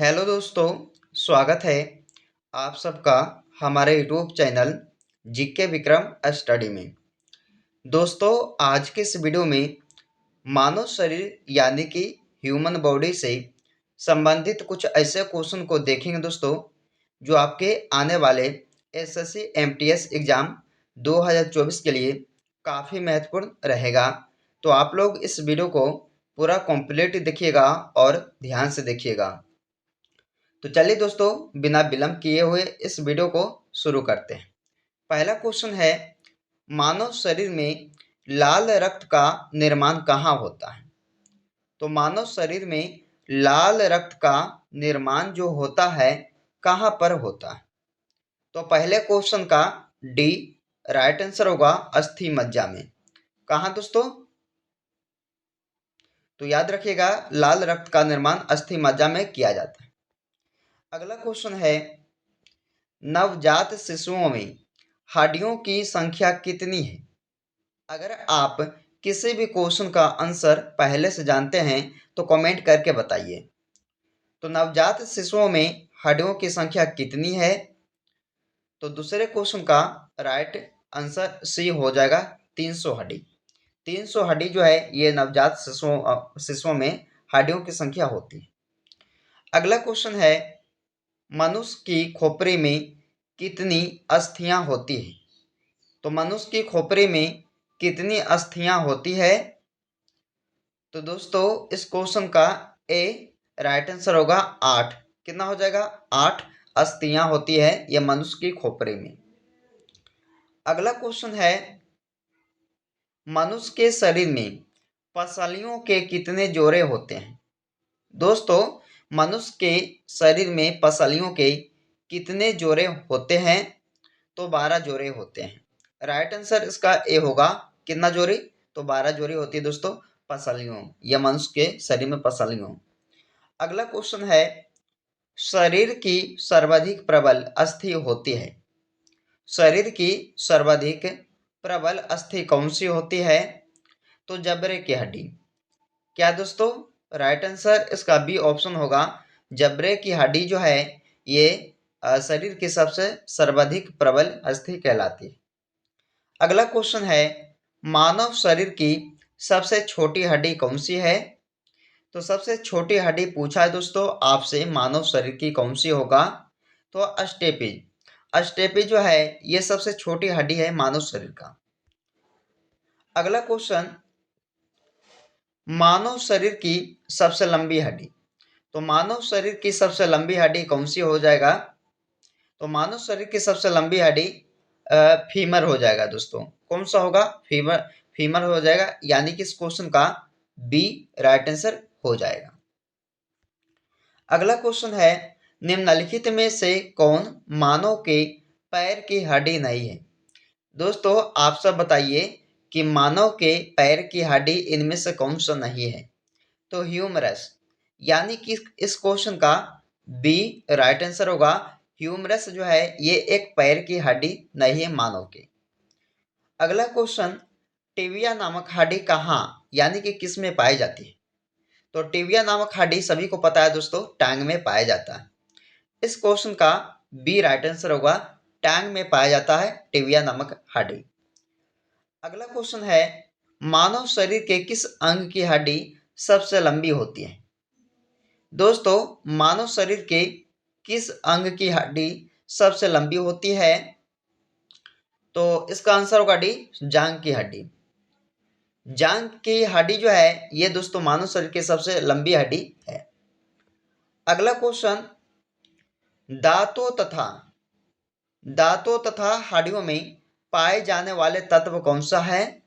Hello दोस्तों, स्वागत है आप सबका हमारे YouTube channel GK Vikram study में। दोस्तों, आज के इस वीडियो में मानव शरीर यानी कि ह्यूमन बॉडी से संबंधित कुछ ऐसे क्वेश्चन को देखेंगे दोस्तों, जो आपके आने वाले एसएससी एमटीएस एग्ज़ाम 2024 के लिए काफ़ी महत्वपूर्ण रहेगा। तो आप लोग इस वीडियो को पूरा कंप्लीट देखिएगा और ध्यान से देखिएगा। तो चलिए दोस्तों, बिना विलंब किए हुए इस वीडियो को शुरू करते हैं। पहला क्वेश्चन है, मानव शरीर में लाल रक्त का निर्माण कहाँ होता है? तो मानव शरीर में लाल रक्त का निर्माण जो होता है कहाँ पर होता है? तो पहले क्वेश्चन का डी राइट आंसर होगा, अस्थि मज्जा में। कहाँ दोस्तों? तो याद रखिएगा, लाल रक्त का निर्माण अस्थि मज्जा में किया जाता है। अगला क्वेश्चन है, नवजात शिशुओं में हड्डियों की संख्या कितनी है? अगर आप किसी भी क्वेश्चन का आंसर पहले से जानते हैं तो कमेंट करके बताइए। तो नवजात शिशुओं में हड्डियों की संख्या कितनी है? तो दूसरे क्वेश्चन का राइट आंसर सी हो जाएगा, 300 हड्डी। 300 हड्डी जो है ये नवजात शिशुओं में हड्डियों की संख्या होती है। अगला क्वेश्चन है, मनुष्य की खोपड़ी में कितनी अस्थियां होती है? तो मनुष्य की खोपड़ी में कितनी अस्थियां होती है? तो दोस्तों, इस क्वेश्चन का ए राइट आंसर होगा 8। कितना हो जाएगा? 8 अस्थियां होती है ये मनुष्य की खोपड़ी में। अगला क्वेश्चन है, मनुष्य के शरीर में पसलियों के कितने जोड़े होते हैं? दोस्तों, मनुष्य के शरीर में पसलियों के कितने जोड़े होते हैं? तो 12 जोड़े होते हैं। राइट आंसर इसका ए होगा। कितना जोड़ी? तो 12 जोड़ी होती है दोस्तों पसलियों, या मनुष्य के शरीर में पसलियों। अगला क्वेश्चन है, शरीर की सर्वाधिक प्रबल अस्थि होती है। शरीर की सर्वाधिक प्रबल अस्थि कौन सी होती है? तो जबड़े की हड्डी। क्या दोस्तों? राइट आंसर इसका बी ऑप्शन होगा। जबड़े की हड्डी जो है ये शरीर की सबसे सर्वाधिक प्रबल अस्थि कहलाती है। अगला क्वेश्चन है, मानव शरीर की सबसे छोटी हड्डी कौन सी है? तो सबसे छोटी हड्डी पूछा है दोस्तों आपसे, मानव शरीर की कौन सी होगा? तो अस्टेपिज। अस्टेपिज जो है ये सबसे छोटी हड्डी है मानव शरीर का। अगला क्वेश्चन, मानव शरीर की सबसे लंबी हड्डी। तो मानव शरीर की सबसे लंबी हड्डी कौन सी हो जाएगा? तो मानव शरीर की सबसे लंबी हड्डी फीमर हो जाएगा दोस्तों। कौन सा होगा? फीमर। फीमर हो जाएगा, यानी कि इस क्वेश्चन का बी राइट आंसर हो जाएगा। अगला क्वेश्चन है, निम्नलिखित में से कौन मानव के पैर की हड्डी नहीं है? दोस्तों, आप सब बताइए कि मानव के पैर की हड्डी इनमें से कौन सा नहीं है? तो ह्यूमरस, यानी कि इस क्वेश्चन का बी राइट आंसर होगा। ह्यूमरस जो है ये एक पैर की हड्डी नहीं है मानव के। अगला क्वेश्चन, टिबिया नामक हड्डी कहाँ यानी कि किस में पाई जाती है? तो टिबिया नामक हड्डी सभी को पता है दोस्तों, टांग में पाया जाता है। इस क्वेश्चन का बी राइट आंसर होगा। टांग में पाया जाता है टिबिया नामक हड्डी। अगला क्वेश्चन है, मानव शरीर के किस अंग की हड्डी सबसे लंबी होती है? दोस्तों, मानव शरीर के किस अंग की हड्डी सबसे लंबी होती है? तो इसका आंसर होगा डी, जांघ की हड्डी। जांघ की हड्डी जो है ये दोस्तों मानव शरीर की सबसे लंबी हड्डी है। अगला क्वेश्चन, दांतों तथा दांतों तथा हड्डियों में पाए जाने वाले तत्व कौन सा है?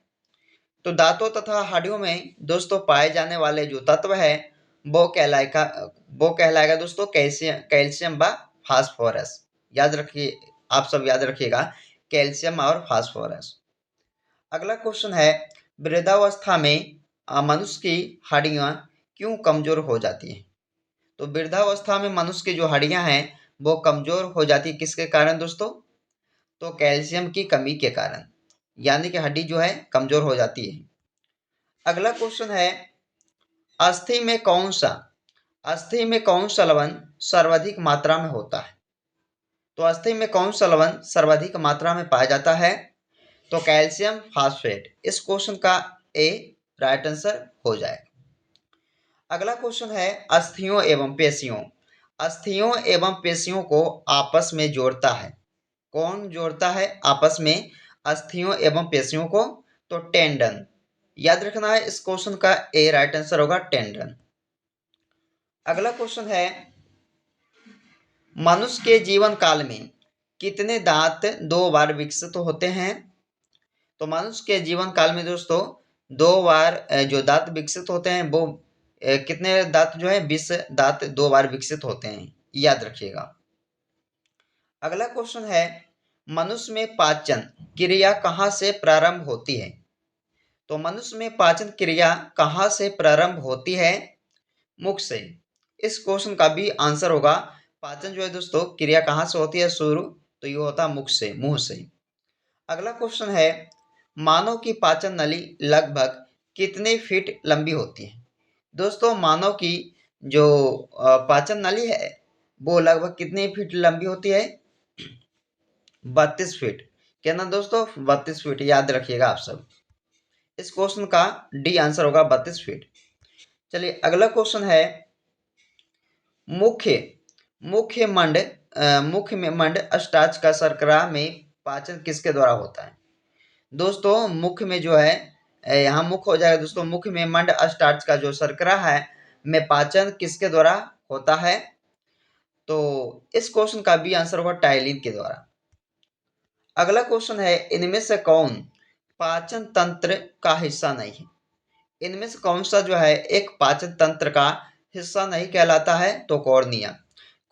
तो दांतों तथा हड्डियों में दोस्तों पाए जाने वाले जो तत्व है वो कहलाएगा दोस्तों कैल्शियम, कैल्शियम व फास्फोरस। याद रखिए, आप सब याद रखिएगा, कैल्शियम और फास्फोरस। अगला क्वेश्चन है, वृद्धावस्था में मनुष्य की हड्डियां क्यों कमजोर हो जाती हैं? तो वृद्धावस्था में मनुष्य की जो हड्डियां हैं वो कमजोर हो जाती है किसके कारण दोस्तों? तो कैल्शियम की कमी के कारण, यानी कि हड्डी जो है कमजोर हो जाती है। अगला क्वेश्चन है, अस्थि में कौन सा लवण सर्वाधिक मात्रा में होता है? तो अस्थि में कौन सा लवण सर्वाधिक मात्रा में पाया जाता है? तो कैल्शियम फास्फेट। इस क्वेश्चन का ए राइट आंसर हो जाएगा। अगला क्वेश्चन है अस्थियों एवं पेशियों। अस्थियों एवं पेशियों को आपस में जोड़ता है, कौन जोड़ता है आपस में अस्थियों एवं पेशियों को? तो टेंडन। याद रखना है, इस क्वेश्चन का ए राइट आंसर होगा टेंडन। अगला क्वेश्चन है मनुष्य के जीवन काल में कितने दांत 2 बार विकसित होते हैं? तो मनुष्य के जीवन काल में दोस्तों 2 बार जो दांत विकसित होते हैं वो कितने दांत जो है 20 दांत 2 बार विकसित होते हैं, याद रखिएगा। अगला क्वेश्चन है मनुष्य में पाचन क्रिया कहाँ से प्रारंभ होती है? तो मनुष्य में पाचन क्रिया कहाँ से प्रारंभ होती है? मुख से। इस क्वेश्चन का भी आंसर होगा पाचन जो है दोस्तों क्रिया कहाँ से होती है शुरू? तो ये होता है मुख से, मुंह से। अगला क्वेश्चन है मानव की पाचन नली लगभग कितने फीट लंबी होती है? दोस्तों मानव की जो पाचन नली है वो लगभग कितने फीट लंबी होती है? 32 फीट। क्या ना दोस्तों 32 फीट, याद रखिएगा आप सब। इस क्वेश्चन का डी आंसर होगा 32 फीट। चलिए अगला क्वेश्चन है मुख्य मुख्य मंड मुख्य में मंड अस्टाच का शर्करा में पाचन किसके द्वारा होता है? दोस्तों मुख्य में जो है यहाँ मुख्य हो जाएगा दोस्तों, मुख्य में मंड अस्टार्च का जो शर्करा है में पाचन किसके द्वारा होता है? तो इस क्वेश्चन का भी आंसर होगा टाइलिन के द्वारा। अगला क्वेश्चन है इनमें से कौन पाचन तंत्र का हिस्सा नहीं है? इनमें से कौन सा जो है एक पाचन तंत्र का हिस्सा नहीं कहलाता है? तो कॉर्निया।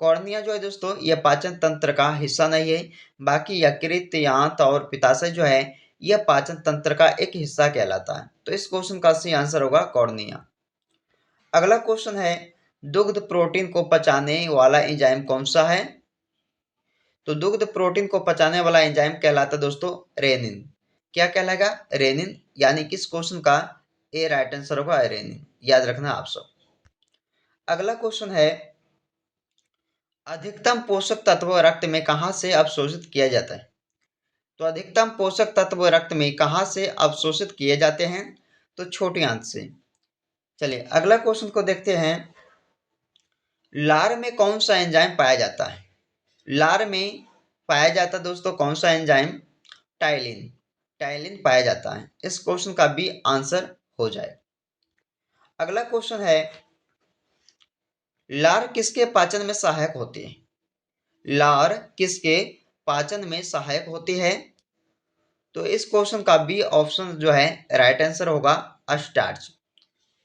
कॉर्निया जो है दोस्तों यह पाचन तंत्र का हिस्सा नहीं है, बाकी यकृत आंत और पित्ताशय जो है यह पाचन तंत्र का एक हिस्सा कहलाता है। तो इस क्वेश्चन का सही आंसर होगा कॉर्निया। अगला क्वेश्चन है दुग्ध प्रोटीन को पचाने वाला एंजाइम कौन सा है? तो दुग्ध प्रोटीन को पचाने वाला एंजाइम कहलाता है दोस्तों रेनिन। क्या कहलाएगा? रेनिन। यानी कि इस क्वेश्चन का ए राइट आंसर होगा रेनिन, याद रखना आप सब। अगला क्वेश्चन है अधिकतम पोषक तत्व रक्त में कहाँ से अवशोषित किया जाता है? तो अधिकतम पोषक तत्व रक्त में कहाँ से अवशोषित किए जाते हैं? तो छोटी आंत से। चलिए अगला क्वेश्चन को देखते हैं लार में कौन सा एंजाइम पाया जाता है? लार में पाया जाता है दोस्तों कौन सा एंजाइम? टाइलिन। टाइलिन पाया जाता है। इस क्वेश्चन का भी आंसर हो जाए। अगला क्वेश्चन है लार किसके पाचन में सहायक होती है? लार किसके पाचन में सहायक होती है? तो इस क्वेश्चन का बी ऑप्शन जो है राइट आंसर होगा अस्टार्च।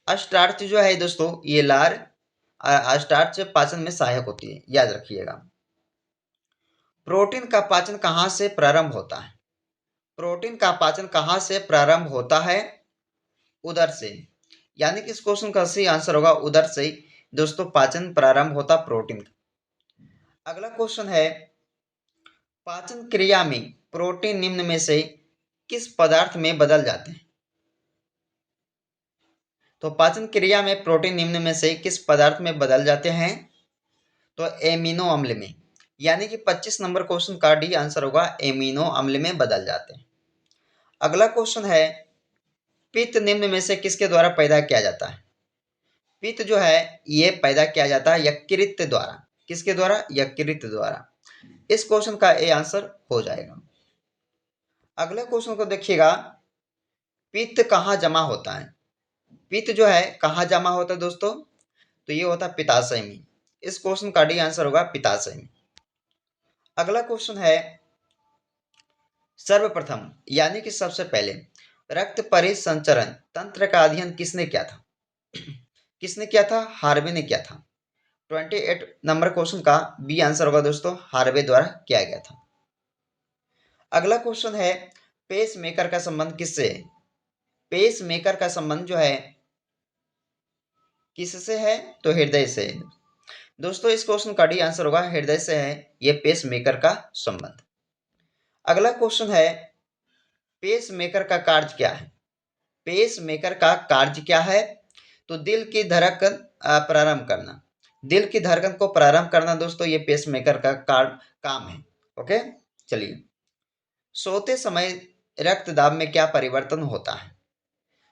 अस्टार्च जो है दोस्तों ये लार अस्टार्च पाचन में सहायक होती है, याद रखिएगा। प्रोटीन का पाचन कहाँ से प्रारंभ होता है? प्रोटीन का पाचन कहाँ से प्रारंभ होता है? उदर से। यानी कि इस क्वेश्चन का सही आंसर होगा उदर से ही दोस्तों पाचन प्रारंभ होता प्रोटीन का। अगला क्वेश्चन है पाचन क्रिया में प्रोटीन निम्न में से किस पदार्थ में बदल जाते हैं? तो पाचन क्रिया में प्रोटीन निम्न में से किस पदार्थ में बदल जाते हैं? तो एमिनो अम्ल में। यानी कि 25 नंबर क्वेश्चन का डी आंसर होगा एमिनो अम्ल में बदल जाते हैं। अगला क्वेश्चन है पित्त निम्न में से किसके द्वारा पैदा किया जाता है? पित्त जो है ये पैदा किया जाता है यकृत द्वारा। किसके द्वारा? यकृत द्वारा। इस क्वेश्चन का ए आंसर हो जाएगा। अगले क्वेश्चन को देखिएगा पित्त कहाँ जमा होता है? पित्त जो है कहाँ जमा होता है दोस्तों? तो ये होता है पित्ताशय में। इस क्वेश्चन का डी आंसर होगा पित्ताशय में। अगला क्वेश्चन है सर्वप्रथम यानी कि सबसे पहले रक्त परिसंचरण तंत्र का अध्ययन किसने किया था? किसने किया था? हार्वे ने किया था। 28 नंबर क्वेश्चन का बी आंसर होगा दोस्तों हार्वे द्वारा किया गया था। अगला क्वेश्चन है पेस मेकर का संबंध किससे है? पेस मेकर का संबंध जो है किससे है? तो हृदय से है। दोस्तों इस क्वेश्चन का डी आंसर होगा हृदय से है ये पेस मेकर का संबंध। अगला क्वेश्चन है पेस मेकर का कार्य क्या है? पेस मेकर का कार्य क्या है? तो दिल की धड़कन प्रारंभ करना। दिल की धड़कन को प्रारंभ करना दोस्तों ये पेसमेकर का काम है। ओके, चलिए। सोते समय रक्तदाब में क्या परिवर्तन होता है?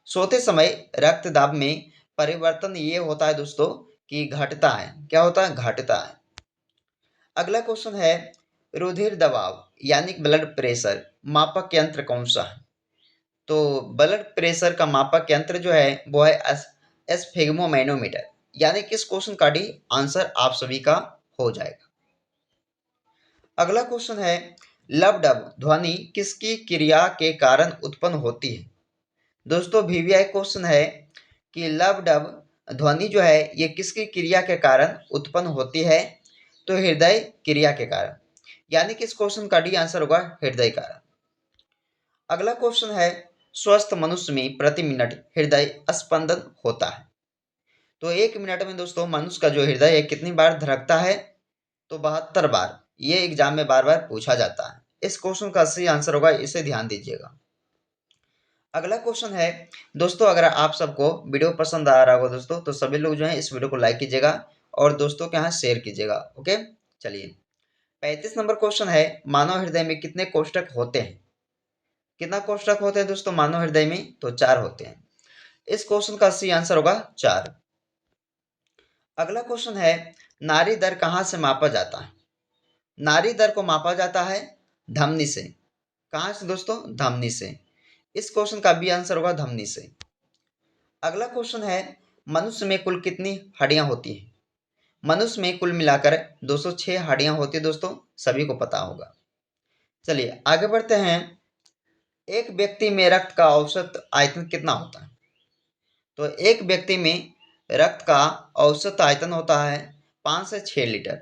सोते समय रक्तदाब में परिवर्तन ये होता है दोस्तों कि घटता है। क्या होता है? घटता है। अगला क्वेश्चन है, रुधिर दबाव यानी ब्लड प्रेशर मापक यंत्र कौन सा है? तो ब्लड प्रेशर का मापक यंत्र जो है वो है एस्फिग्मोमैनोमीटर। यानी कि इस क्वेश्चन का डी आंसर आप सभी का हो जाएगा। अगला क्वेश्चन है, लबडब ध्वनि किसकी क्रिया के कारण उत्पन्न होती है? दोस्तों वीवीआई क्वेश्चन है कि लबडब ध्वनि जो है ये किसकी क्रिया के कारण उत्पन्न होती है? तो हृदय क्रिया के कारण। यानी कि इस क्वेश्चन का डी आंसर होगा हृदय कारण। अगला क्वेश्चन है, स्वस्थ मनुष्य में प्रति मिनट हृदय स्पंदन होता है। तो एक मिनट में दोस्तों मनुष्य का जो हृदय है कितनी बार धड़कता है? तो 72 बार। ये एग्जाम में बार बार पूछा जाता है। इस क्वेश्चन का सही आंसर होगा, इसे ध्यान दीजिएगा। अगला क्वेश्चन है दोस्तों, अगर आप सबको वीडियो पसंद आ रहा होगा दोस्तों तो सभी लोग जो है इस वीडियो को लाइक कीजिएगा और दोस्तों के यहाँ शेयर कीजिएगा। ओके, चलिए। 35 नंबर क्वेश्चन है, मानव हृदय में कितने कोष्ठक होते हैं? कितना कोष्ठक होते हैं दोस्तों मानव हृदय में? तो 4 होते हैं। इस क्वेश्चन का सही आंसर होगा 4। अगला क्वेश्चन है, नाड़ी दर कहाँ से मापा जाता है? नाड़ी दर को मापा जाता है धमनी से। कहाँ से दोस्तों? धमनी से। इस क्वेश्चन का भी आंसर होगा धमनी से। अगला क्वेश्चन है, मनुष्य में कुल कितनी हड्डियां होती हैं? मनुष्य में कुल मिलाकर 206 हड्डियां होती है दोस्तों, सभी को पता होगा। चलिए आगे बढ़ते हैं। एक व्यक्ति में रक्त का औसत आयतन कितना होता है? तो एक व्यक्ति में रक्त का औसत आयतन होता है 5 से 6 लीटर।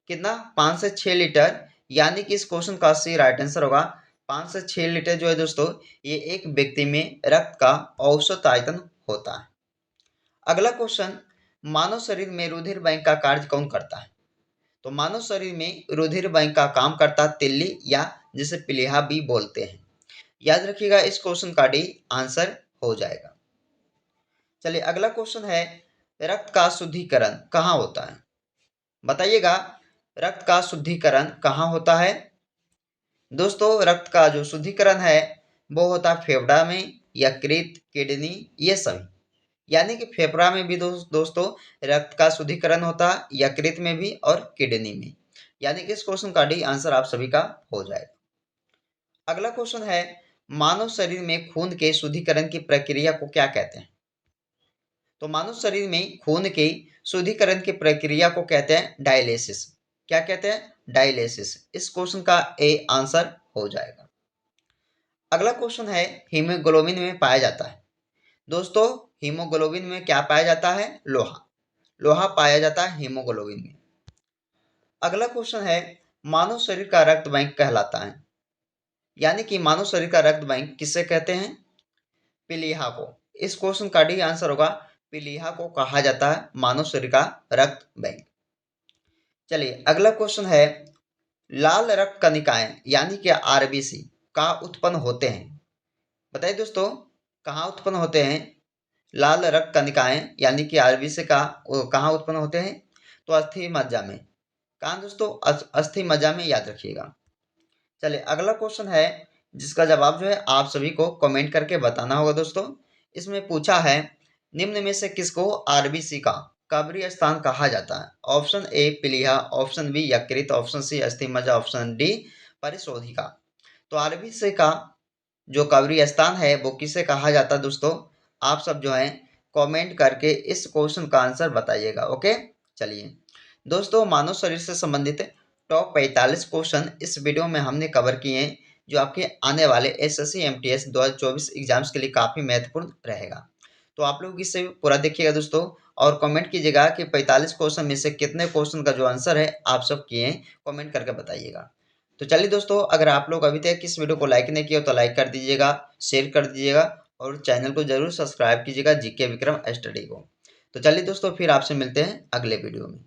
कितना? 5 से 6 लीटर। यानी कि इस क्वेश्चन का सही राइट आंसर होगा 5 से 6 लीटर जो है दोस्तों ये एक व्यक्ति में रक्त का औसत आयतन होता है। अगला क्वेश्चन, मानव शरीर में रुधिर बैंक का कार्य कौन करता है? तो मानव शरीर में रुधिर बैंक का काम करता है तिल्ली, या जिसे प्लीहा भी बोलते हैं। याद रखिएगा, इस क्वेश्चन का डी आंसर हो जाएगा। चलिए अगला क्वेश्चन है, रक्त का शुद्धिकरण कहाँ होता है? बताइएगा, रक्त का शुद्धिकरण कहाँ होता है? दोस्तों रक्त का जो शुद्धिकरण है वो होता है फेफड़ा में, यकृत, किडनी, ये सभी। यानी कि फेफड़ा में भी दोस्तों रक्त का शुद्धिकरण होता है, यकृत में भी और किडनी में। यानी कि इस क्वेश्चन का डी आंसर आप सभी का हो जाएगा। अगला क्वेश्चन है, मानव शरीर में खून के शुद्धिकरण की प्रक्रिया को क्या कहते हैं? तो मानव शरीर में खून के शुद्धिकरण की प्रक्रिया को कहते हैं डायलिसिस। क्या कहते हैं? डायलिसिस। इस क्वेश्चन का ए आंसर हो जाएगा। अगला क्वेश्चन है, हीमोग्लोबिन में पाया जाता है। दोस्तों हीमोग्लोबिन में क्या पाया जाता है? लोहा। लोहा पाया जाता है हीमोग्लोबिन में। अगला क्वेश्चन है, मानव शरीर का रक्त बैंक कहलाता है। यानी कि मानव शरीर का रक्त बैंक किसे कहते हैं? प्लीहा को। इस क्वेश्चन का डी आंसर होगा प्लीहा को कहा जाता है मानव शरीर का रक्त बैंक। चलिए अगला क्वेश्चन है, लाल रक्त कणिकाएं यानी कि आरबीसी कहाँ उत्पन्न होते हैं? बताइए दोस्तों, कहाँ उत्पन्न होते हैं लाल रक्त कणिकाएं यानी कि आरबीसी का कहाँ उत्पन्न होते हैं? तो अस्थि मज्जा में। कहाँ दोस्तों? अस्थि मज्जा में, याद रखिएगा। चलिए अगला क्वेश्चन है जिसका जवाब जो है आप सभी को कमेंट करके बताना होगा दोस्तों। इसमें पूछा है, निम्न में से किसको आरबीसी का कब्रीय स्थान कहा जाता है? ऑप्शन ए प्लीहा, ऑप्शन बी यकृत, ऑप्शन सी अस्थि मज्जा, ऑप्शन डी परिशोधिका। तो आरबीसी का जो कब्रीय स्थान है वो किसे कहा जाता है दोस्तों? आप सब जो है कमेंट करके इस क्वेश्चन का आंसर बताइएगा। ओके, चलिए दोस्तों, मानव शरीर से संबंधित टॉप 45 क्वेश्चन इस वीडियो में हमने कवर किए हैं, जो आपके आने वाले एसएससी एमटीएस 2024 एग्जाम्स के लिए काफ़ी महत्वपूर्ण रहेगा। तो आप लोग इसे पूरा देखिएगा दोस्तों, और कमेंट कीजिएगा कि 45 क्वेश्चन में से कितने क्वेश्चन का जो आंसर है आप सब किए हैं, कमेंट करके बताइएगा। तो चलिए दोस्तों, अगर आप लोग अभी तक इस वीडियो को लाइक नहीं किया तो लाइक कर दीजिएगा, शेयर कर दीजिएगा और चैनल को जरूर सब्सक्राइब कीजिएगा जीके विक्रम स्टडी को। तो चलिए दोस्तों, फिर आपसे मिलते हैं अगले वीडियो में।